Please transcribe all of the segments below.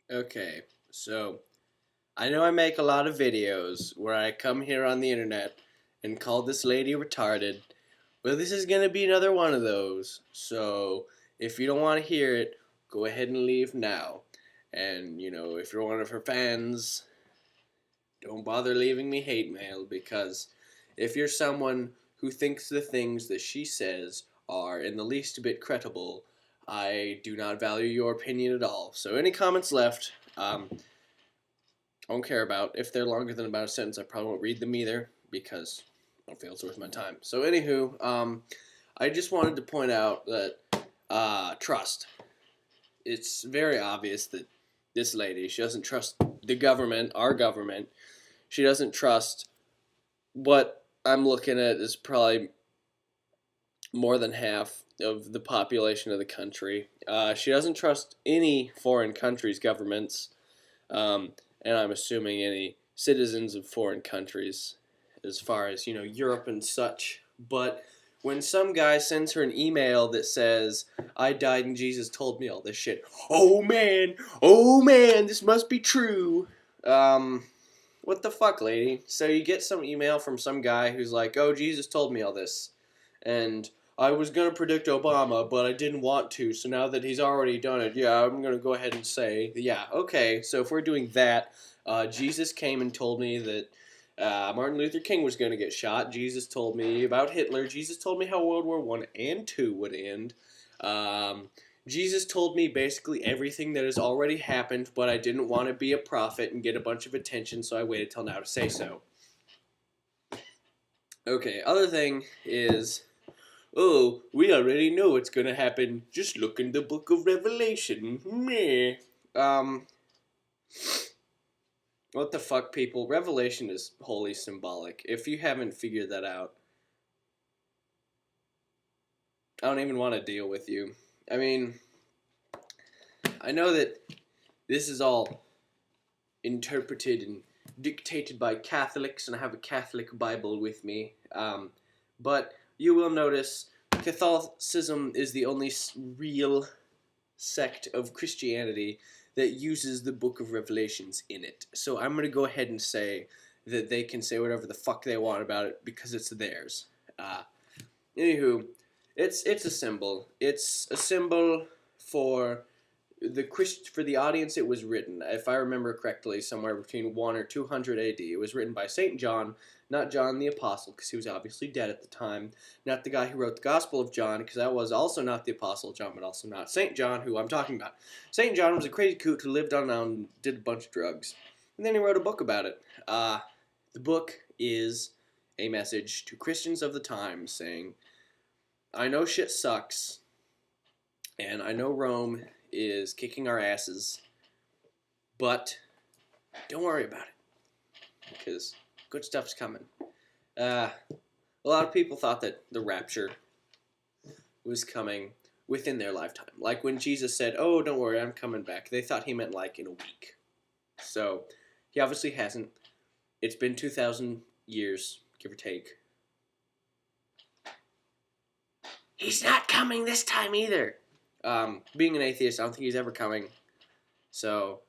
Okay, so I know I make a lot of videos where I come here on the internet and call this lady retarded. Well, this is going to be another one of those. So if you don't want to hear it, go ahead and leave now. And, if you're one of her fans, don't bother leaving me hate mail because if you're someone who thinks the things that she says are in the least bit credible, I do not value your opinion at all. So any comments left, I don't care about. If they're longer than about a sentence, I probably won't read them either because I don't feel it's worth my time. So anywho, I just wanted to point out that trust. It's very obvious that this lady, she doesn't trust the government, our government. She doesn't trust what I'm looking at is probably more than half of the population of the country. She doesn't trust any foreign countries' governments, and I'm assuming any citizens of foreign countries, as far as Europe and such. But when some guy sends her an email that says, "I died and Jesus told me all this shit," oh man, this must be true. What the fuck, lady? So you get some email from some guy who's like, "Oh, Jesus told me all this," and I was gonna predict Obama, but I didn't want to. So now that he's already done it, yeah, I'm gonna go ahead and say, yeah, okay. So if we're doing that, Jesus came and told me that Martin Luther King was gonna get shot. Jesus told me about Hitler. Jesus told me how World War I and II would end. Um, Jesus told me basically everything that has already happened, but I didn't want to be a prophet and get a bunch of attention, so I waited till now to say so. Okay, other thing is, oh, we already know what's gonna happen. Just look in the book of Revelation. Meh. What the fuck, people? Revelation is wholly symbolic. If you haven't figured that out, I don't even want to deal with you. I mean, I know that this is all interpreted and dictated by Catholics, and I have a Catholic Bible with me. But you will notice Catholicism is the only real sect of Christianity that uses the Book of Revelations in it. So I'm going to go ahead and say that they can say whatever the fuck they want about it because it's theirs. Anywho, it's a symbol. It's a symbol for the audience it was written. If I remember correctly, somewhere between 1 or 200 AD. It was written by Saint John, not John the Apostle, because he was obviously dead at the time. Not the guy who wrote the Gospel of John, because that was also not the Apostle John, but also not Saint John, who I'm talking about. Saint John was a crazy coot who lived on and did a bunch of drugs. And then he wrote a book about it. The book is a message to Christians of the time saying, I know shit sucks, and I know Rome is kicking our asses, but don't worry about it, because good stuff's coming. A lot of people thought that the rapture was coming within their lifetime. Like when Jesus said, "Oh, don't worry, I'm coming back," they thought he meant like in a week. So he obviously hasn't. It's been 2,000 years, give or take. He's not coming this time either. Being an atheist, I don't think he's ever coming. So,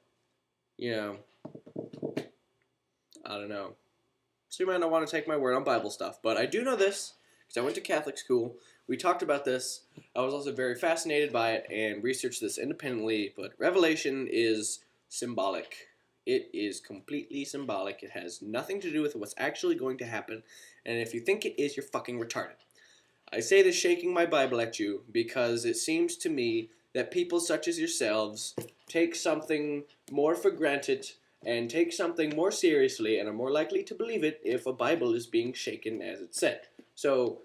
I don't know. So you might not want to take my word on Bible stuff, but I do know this because I went to Catholic school. We talked about this. I was also very fascinated by it and researched this independently, but Revelation is symbolic. It is completely symbolic. It has nothing to do with what's actually going to happen, and if you think it is, you're fucking retarded. I say this shaking my Bible at you because it seems to me that people such as yourselves take something more for granted and take something more seriously and are more likely to believe it if a Bible is being shaken as it's said. So